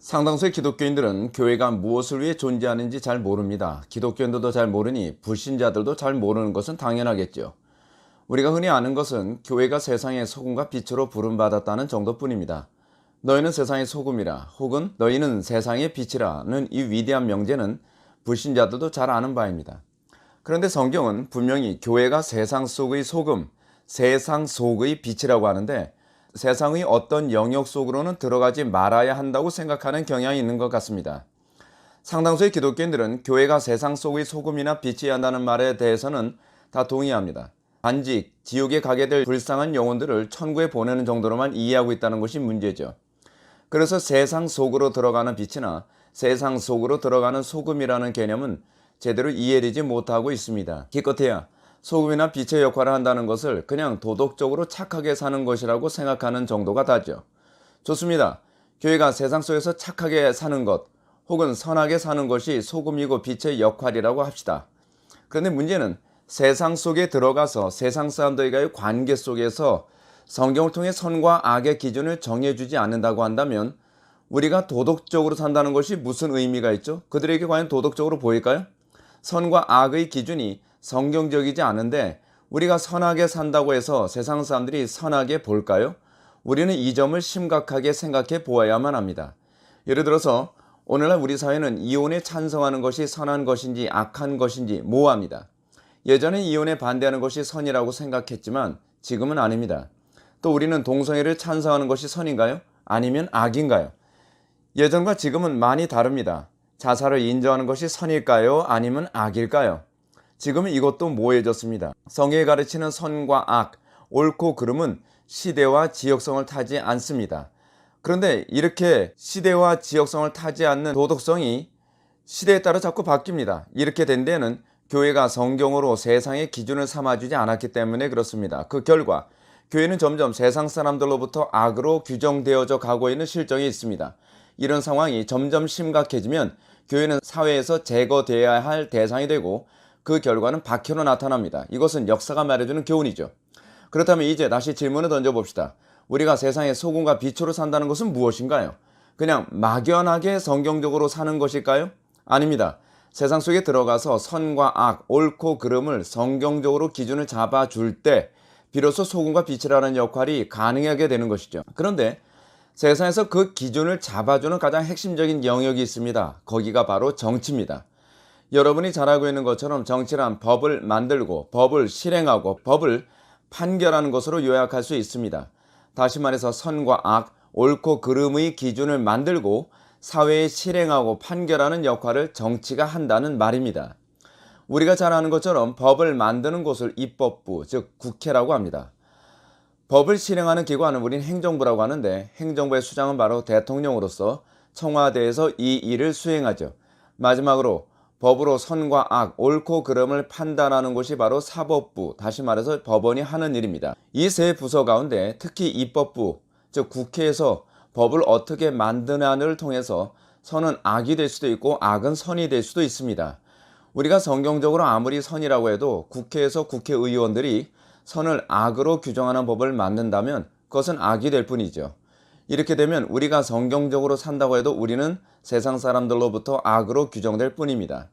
상당수의 기독교인들은 교회가 무엇을 위해 존재하는지 잘 모릅니다. 기독교인들도 잘 모르니 불신자들도 잘 모르는 것은 당연하겠죠. 우리가 흔히 아는 것은 교회가 세상의 소금과 빛으로 부름받았다는 정도뿐입니다. 너희는 세상의 소금이라 혹은 너희는 세상의 빛이라는 이 위대한 명제는 불신자들도 잘 아는 바입니다. 그런데 성경은 분명히 교회가 세상 속의 소금, 세상 속의 빛이라고 하는데 세상의 어떤 영역 속으로는 들어가지 말아야 한다고 생각하는 경향이 있는 것 같습니다. 상당수의 기독교인들은 교회가 세상 속의 소금이나 빛이어야 한다는 말에 대해서는 다 동의합니다. 단지 지옥에 가게 될 불쌍한 영혼들을 천국에 보내는 정도로만 이해하고 있다는 것이 문제죠. 그래서 세상 속으로 들어가는 빛이나 세상 속으로 들어가는 소금이라는 개념은 제대로 이해되지 못하고 있습니다. 기껏해야 소금이나 빛의 역할을 한다는 것을 그냥 도덕적으로 착하게 사는 것이라고 생각하는 정도가 다죠. 좋습니다. 교회가 세상 속에서 착하게 사는 것 혹은 선하게 사는 것이 소금이고 빛의 역할이라고 합시다. 그런데 문제는 세상 속에 들어가서 세상 사람들과의 관계 속에서 성경을 통해 선과 악의 기준을 정해주지 않는다고 한다면 우리가 도덕적으로 산다는 것이 무슨 의미가 있죠? 그들에게 과연 도덕적으로 보일까요? 선과 악의 기준이 성경적이지 않은데 우리가 선하게 산다고 해서 세상 사람들이 선하게 볼까요? 우리는 이 점을 심각하게 생각해 보아야만 합니다. 예를 들어서 오늘날 우리 사회는 이혼에 찬성하는 것이 선한 것인지 악한 것인지 모호합니다. 예전엔 이혼에 반대하는 것이 선이라고 생각했지만 지금은 아닙니다. 또 우리는 동성애를 찬성하는 것이 선인가요? 아니면 악인가요? 예전과 지금은 많이 다릅니다. 자살을 인정하는 것이 선일까요? 아니면 악일까요? 지금은 이것도 모호해졌습니다. 성경이 가르치는 선과 악, 옳고 그름은 시대와 지역성을 타지 않습니다. 그런데 이렇게 시대와 지역성을 타지 않는 도덕성이 시대에 따라 자꾸 바뀝니다. 이렇게 된 데는 교회가 성경으로 세상의 기준을 삼아주지 않았기 때문에 그렇습니다. 그 결과 교회는 점점 세상 사람들로부터 악으로 규정되어져 가고 있는 실정이 있습니다. 이런 상황이 점점 심각해지면 교회는 사회에서 제거되어야 할 대상이 되고 그 결과는 박해로 나타납니다. 이것은 역사가 말해주는 교훈이죠. 그렇다면 이제 다시 질문을 던져봅시다. 우리가 세상의 소금과 빛으로 산다는 것은 무엇인가요? 그냥 막연하게 성경적으로 사는 것일까요? 아닙니다. 세상 속에 들어가서 선과 악, 옳고 그름을 성경적으로 기준을 잡아줄 때 비로소 소금과 빛이라는 역할이 가능하게 되는 것이죠. 그런데 세상에서 그 기준을 잡아주는 가장 핵심적인 영역이 있습니다. 거기가 바로 정치입니다. 여러분이 잘 알고 있는 것처럼 정치란 법을 만들고 법을 실행하고 법을 판결하는 것으로 요약할 수 있습니다. 다시 말해서 선과 악, 옳고 그름의 기준을 만들고 사회에 실행하고 판결하는 역할을 정치가 한다는 말입니다. 우리가 잘 아는 것처럼 법을 만드는 곳을 입법부, 즉 국회라고 합니다. 법을 실행하는 기관은 우린 행정부라고 하는데 행정부의 수장은 바로 대통령으로서 청와대에서 이 일을 수행하죠. 마지막으로 법으로 선과 악, 옳고 그름을 판단하는 곳이 바로 사법부, 다시 말해서 법원이 하는 일입니다. 이 세 부서 가운데 특히 입법부, 즉 국회에서 법을 어떻게 만드냐를 통해서 선은 악이 될 수도 있고 악은 선이 될 수도 있습니다. 우리가 성경적으로 아무리 선이라고 해도 국회에서 국회의원들이 선을 악으로 규정하는 법을 만든다면 그것은 악이 될 뿐이죠. 이렇게 되면 우리가 성경적으로 산다고 해도 우리는 세상 사람들로부터 악으로 규정될 뿐입니다.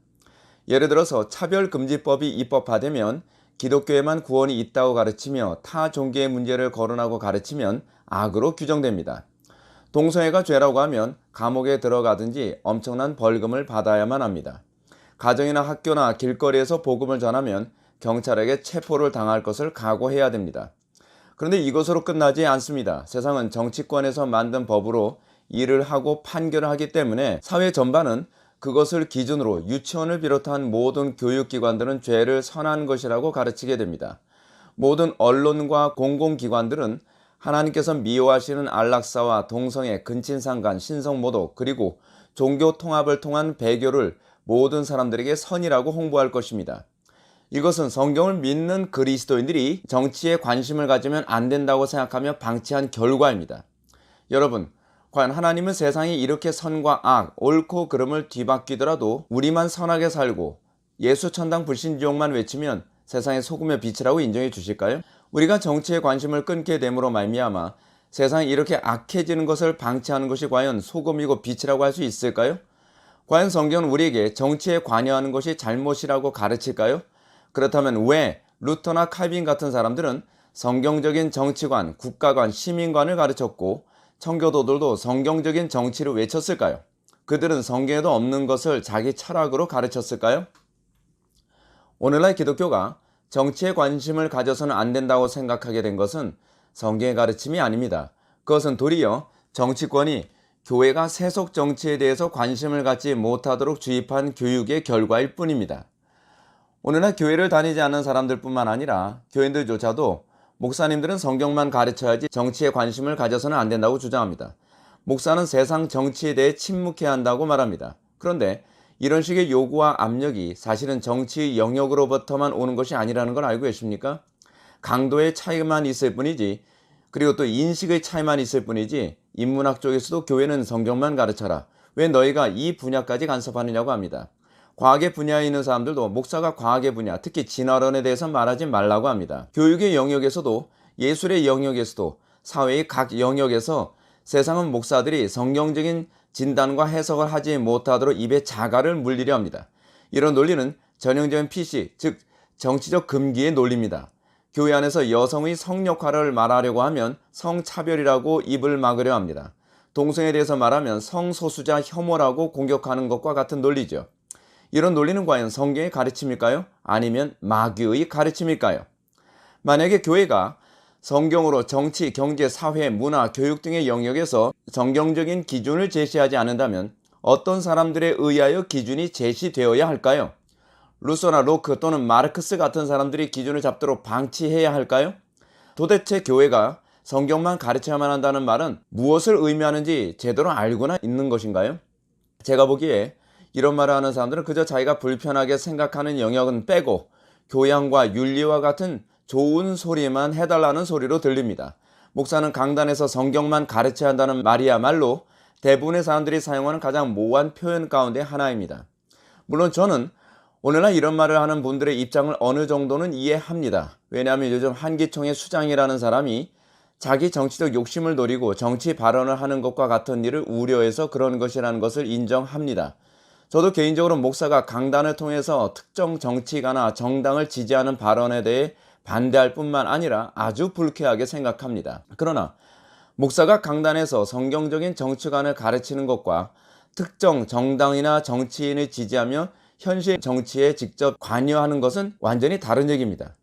예를 들어서 차별금지법이 입법화되면 기독교에만 구원이 있다고 가르치며 타 종교의 문제를 거론하고 가르치면 악으로 규정됩니다. 동성애가 죄라고 하면 감옥에 들어가든지 엄청난 벌금을 받아야만 합니다. 가정이나 학교나 길거리에서 복음을 전하면 경찰에게 체포를 당할 것을 각오해야 됩니다. 그런데 이것으로 끝나지 않습니다. 세상은 정치권에서 만든 법으로 일을 하고 판결을 하기 때문에 사회 전반은 그것을 기준으로 유치원을 비롯한 모든 교육기관들은 죄를 선한 것이라고 가르치게 됩니다. 모든 언론과 공공기관들은 하나님께서 미워하시는 안락사와 동성애, 근친상간, 신성모독 그리고 종교 통합을 통한 배교를 모든 사람들에게 선이라고 홍보할 것입니다. 이것은 성경을 믿는 그리스도인들이 정치에 관심을 가지면 안 된다고 생각하며 방치한 결과입니다. 여러분, 과연 하나님은 세상이 이렇게 선과 악, 옳고 그름을 뒤바뀌더라도 우리만 선하게 살고 예수 천당 불신지옥만 외치면 세상의 소금의 빛이라고 인정해 주실까요? 우리가 정치에 관심을 끊게 됨으로 말미암아 세상이 이렇게 악해지는 것을 방치하는 것이 과연 소금이고 빛이라고 할 수 있을까요? 과연 성경은 우리에게 정치에 관여하는 것이 잘못이라고 가르칠까요? 그렇다면 왜 루터나 칼빈 같은 사람들은 성경적인 정치관, 국가관, 시민관을 가르쳤고 청교도들도 성경적인 정치를 외쳤을까요? 그들은 성경에도 없는 것을 자기 철학으로 가르쳤을까요? 오늘날 기독교가 정치에 관심을 가져서는 안 된다고 생각하게 된 것은 성경의 가르침이 아닙니다. 그것은 도리어 정치권이 교회가 세속 정치에 대해서 관심을 갖지 못하도록 주입한 교육의 결과일 뿐입니다. 오늘날 교회를 다니지 않는 사람들뿐만 아니라 교인들조차도 목사님들은 성경만 가르쳐야지 정치에 관심을 가져서는 안 된다고 주장합니다. 목사는 세상 정치에 대해 침묵해야 한다고 말합니다. 그런데 이런 식의 요구와 압력이 사실은 정치의 영역으로부터만 오는 것이 아니라는 걸 알고 계십니까? 강도의 차이만 있을 뿐이지, 그리고 또 인식의 차이만 있을 뿐이지, 인문학 쪽에서도 교회는 성경만 가르쳐라, 왜 너희가 이 분야까지 간섭하느냐고 합니다. 과학의 분야에 있는 사람들도 목사가 과학의 분야, 특히 진화론에 대해서 말하지 말라고 합니다. 교육의 영역에서도, 예술의 영역에서도, 사회의 각 영역에서 세상은 목사들이 성경적인 진단과 해석을 하지 못하도록 입에 자갈을 물리려 합니다. 이런 논리는 전형적인 PC, 즉 정치적 금기의 논리입니다. 교회 안에서 여성의 성역할을 말하려고 하면 성차별이라고 입을 막으려 합니다. 동성애에 대해서 말하면 성소수자 혐오라고 공격하는 것과 같은 논리죠. 이런 논리는 과연 성경의 가르침일까요? 아니면 마귀의 가르침일까요? 만약에 교회가 성경으로 정치, 경제, 사회, 문화, 교육 등의 영역에서 성경적인 기준을 제시하지 않는다면 어떤 사람들에 의하여 기준이 제시되어야 할까요? 루소나 로크 또는 마르크스 같은 사람들이 기준을 잡도록 방치해야 할까요? 도대체 교회가 성경만 가르쳐야만 한다는 말은 무엇을 의미하는지 제대로 알고나 있는 것인가요? 제가 보기에 이런 말을 하는 사람들은 그저 자기가 불편하게 생각하는 영역은 빼고 교양과 윤리와 같은 좋은 소리만 해달라는 소리로 들립니다. 목사는 강단에서 성경만 가르쳐야 한다는 말이야말로 대부분의 사람들이 사용하는 가장 모호한 표현 가운데 하나입니다. 물론 저는 오늘날 이런 말을 하는 분들의 입장을 어느 정도는 이해합니다. 왜냐하면 요즘 한기총의 수장이라는 사람이 자기 정치적 욕심을 노리고 정치 발언을 하는 것과 같은 일을 우려해서 그런 것이라는 것을 인정합니다. 저도 개인적으로 목사가 강단을 통해서 특정 정치가나 정당을 지지하는 발언에 대해 반대할 뿐만 아니라 아주 불쾌하게 생각합니다. 그러나 목사가 강단에서 성경적인 정치관을 가르치는 것과 특정 정당이나 정치인을 지지하며 현실 정치에 직접 관여하는 것은 완전히 다른 얘기입니다.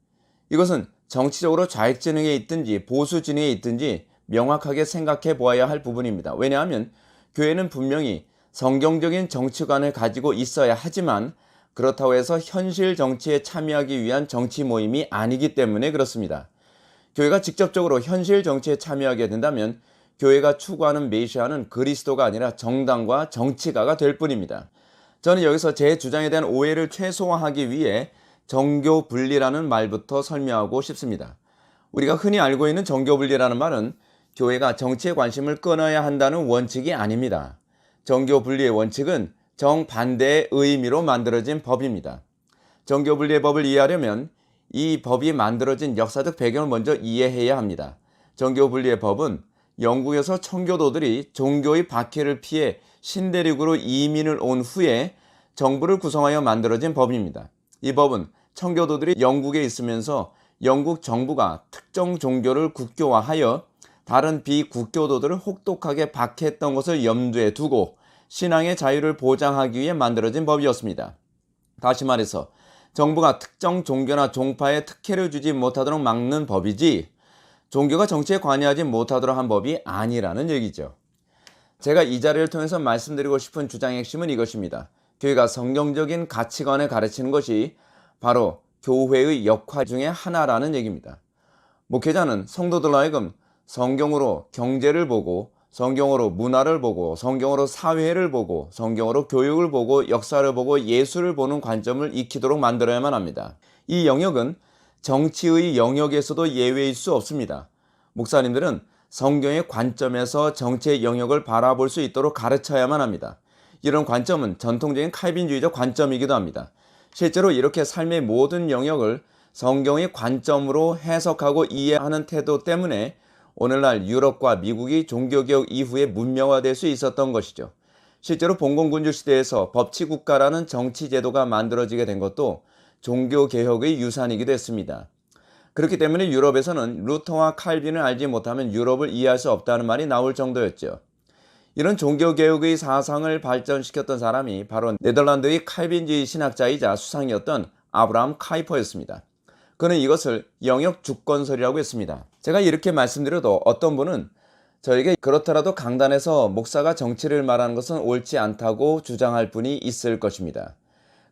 이것은 정치적으로 좌익 진영에 있든지 보수 진영에 있든지 명확하게 생각해 보아야 할 부분입니다. 왜냐하면 교회는 분명히 성경적인 정치관을 가지고 있어야 하지만 그렇다고 해서 현실 정치에 참여하기 위한 정치 모임이 아니기 때문에 그렇습니다. 교회가 직접적으로 현실 정치에 참여하게 된다면 교회가 추구하는 메시아는 그리스도가 아니라 정당과 정치가가 될 뿐입니다. 저는 여기서 제 주장에 대한 오해를 최소화하기 위해 정교 분리라는 말부터 설명하고 싶습니다. 우리가 흔히 알고 있는 정교 분리라는 말은 교회가 정치에 관심을 끊어야 한다는 원칙이 아닙니다. 정교 분리의 원칙은 정반대의 의미로 만들어진 법입니다. 정교 분리의 법을 이해하려면 이 법이 만들어진 역사적 배경을 먼저 이해해야 합니다. 정교 분리의 법은 영국에서 청교도들이 종교의 박해를 피해 신대륙으로 이민을 온 후에 정부를 구성하여 만들어진 법입니다. 이 법은 청교도들이 영국에 있으면서 영국 정부가 특정 종교를 국교화하여 다른 비국교도들을 혹독하게 박해했던 것을 염두에 두고 신앙의 자유를 보장하기 위해 만들어진 법이었습니다. 다시 말해서 정부가 특정 종교나 종파에 특혜를 주지 못하도록 막는 법이지 종교가 정치에 관여하지 못하도록 한 법이 아니라는 얘기죠. 제가 이 자리를 통해서 말씀드리고 싶은 주장의 핵심은 이것입니다. 교회가 성경적인 가치관을 가르치는 것이 바로 교회의 역할 중에 하나라는 얘기입니다. 목회자는 성도들로 하여금 성경으로 경제를 보고 성경으로 문화를 보고 성경으로 사회를 보고 성경으로 교육을 보고 역사를 보고 예술을 보는 관점을 익히도록 만들어야만 합니다. 이 영역은 정치의 영역에서도 예외일 수 없습니다. 목사님들은 성경의 관점에서 정치의 영역을 바라볼 수 있도록 가르쳐야만 합니다. 이런 관점은 전통적인 칼빈주의적 관점이기도 합니다. 실제로 이렇게 삶의 모든 영역을 성경의 관점으로 해석하고 이해하는 태도 때문에 오늘날 유럽과 미국이 종교개혁 이후에 문명화될 수 있었던 것이죠. 실제로 봉건군주 시대에서 법치국가라는 정치제도가 만들어지게 된 것도 종교개혁의 유산이기도 했습니다. 그렇기 때문에 유럽에서는 루터와 칼빈을 알지 못하면 유럽을 이해할 수 없다는 말이 나올 정도였죠. 이런 종교개혁의 사상을 발전시켰던 사람이 바로 네덜란드의 칼빈주의 신학자이자 수상이었던 아브라함 카이퍼였습니다. 그는 이것을 영역 주권설이라고 했습니다. 제가 이렇게 말씀드려도 어떤 분은 저에게 그렇더라도 강단에서 목사가 정치를 말하는 것은 옳지 않다고 주장할 분이 있을 것입니다.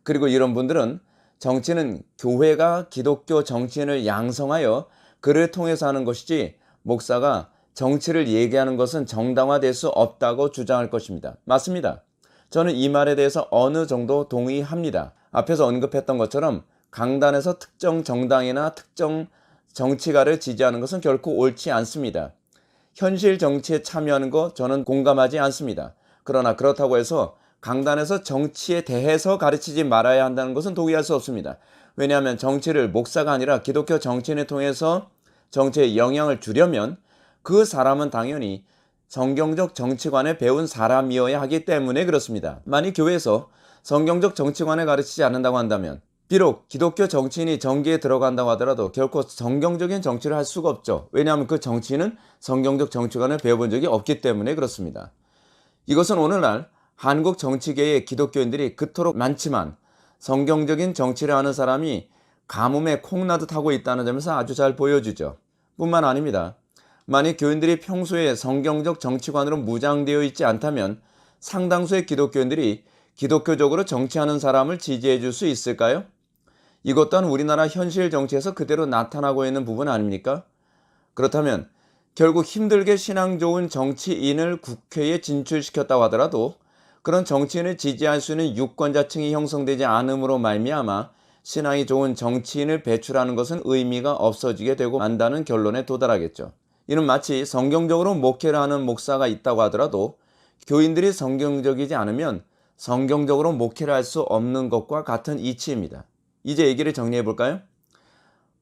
그리고 이런 분들은 정치는 교회가 기독교 정치인을 양성하여 그를 통해서 하는 것이지 목사가 정치를 얘기하는 것은 정당화될 수 없다고 주장할 것입니다. 맞습니다. 저는 이 말에 대해서 어느 정도 동의합니다. 앞에서 언급했던 것처럼 강단에서 특정 정당이나 특정 정치가를 지지하는 것은 결코 옳지 않습니다. 현실 정치에 참여하는 거 저는 공감하지 않습니다. 그러나 그렇다고 해서 강단에서 정치에 대해서 가르치지 말아야 한다는 것은 동의할 수 없습니다. 왜냐하면 정치를 목사가 아니라 기독교 정치인을 통해서 정치에 영향을 주려면 그 사람은 당연히 성경적 정치관을 배운 사람이어야 하기 때문에 그렇습니다. 만약 교회에서 성경적 정치관을 가르치지 않는다고 한다면 비록 기독교 정치인이 정계에 들어간다고 하더라도 결코 성경적인 정치를 할 수가 없죠. 왜냐하면 그 정치인은 성경적 정치관을 배워본 적이 없기 때문에 그렇습니다. 이것은 오늘날 한국 정치계의 기독교인들이 그토록 많지만 성경적인 정치를 하는 사람이 가뭄에 콩나듯 하고 있다는 점에서 아주 잘 보여주죠. 뿐만 아닙니다. 만약 교인들이 평소에 성경적 정치관으로 무장되어 있지 않다면 상당수의 기독교인들이 기독교적으로 정치하는 사람을 지지해 줄 수 있을까요? 이것 또한 우리나라 현실 정치에서 그대로 나타나고 있는 부분 아닙니까? 그렇다면 결국 힘들게 신앙 좋은 정치인을 국회에 진출시켰다고 하더라도 그런 정치인을 지지할 수 있는 유권자층이 형성되지 않음으로 말미암아 신앙이 좋은 정치인을 배출하는 것은 의미가 없어지게 되고 만다는 결론에 도달하겠죠. 이는 마치 성경적으로 목회를 하는 목사가 있다고 하더라도 교인들이 성경적이지 않으면 성경적으로 목회를 할 수 없는 것과 같은 이치입니다. 이제 얘기를 정리해 볼까요?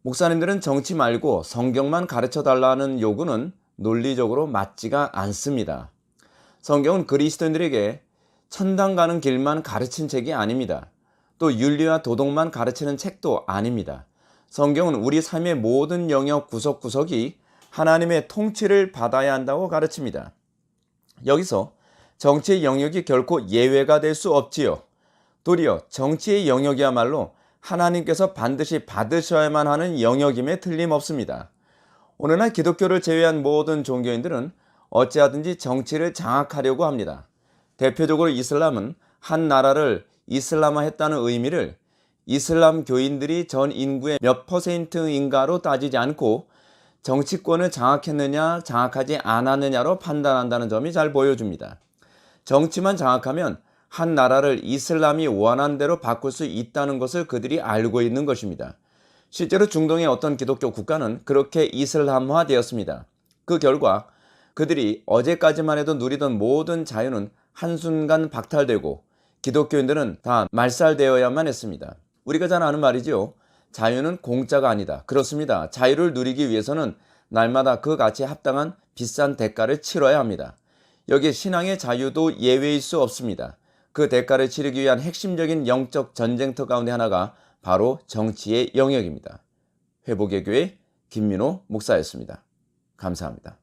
목사님들은 정치 말고 성경만 가르쳐 달라는 요구는 논리적으로 맞지가 않습니다. 성경은 그리스도인들에게 천당 가는 길만 가르친 책이 아닙니다. 또 윤리와 도덕만 가르치는 책도 아닙니다. 성경은 우리 삶의 모든 영역 구석구석이 하나님의 통치를 받아야 한다고 가르칩니다. 여기서 정치의 영역이 결코 예외가 될 수 없지요. 도리어 정치의 영역이야말로 하나님께서 반드시 받으셔야만 하는 영역임에 틀림없습니다. 오늘날 기독교를 제외한 모든 종교인들은 어찌하든지 정치를 장악하려고 합니다. 대표적으로 이슬람은 한 나라를 이슬람화했다는 의미를 이슬람 교인들이 전 인구의 몇 %인가로 따지지 않고 정치권을 장악했느냐 장악하지 않았느냐로 판단한다는 점이 잘 보여줍니다. 정치만 장악하면 한 나라를 이슬람이 원하는 대로 바꿀 수 있다는 것을 그들이 알고 있는 것입니다. 실제로 중동의 어떤 기독교 국가는 그렇게 이슬람화 되었습니다. 그 결과 그들이 어제까지만 해도 누리던 모든 자유는 한순간 박탈되고 기독교인들은 다 말살되어야만 했습니다. 우리가 잘 아는 말이죠. 자유는 공짜가 아니다. 그렇습니다. 자유를 누리기 위해서는 날마다 그 가치에 합당한 비싼 대가를 치러야 합니다. 여기에 신앙의 자유도 예외일 수 없습니다. 그 대가를 치르기 위한 핵심적인 영적 전쟁터 가운데 하나가 바로 정치의 영역입니다. 회복의 교회 김민호 목사였습니다. 감사합니다.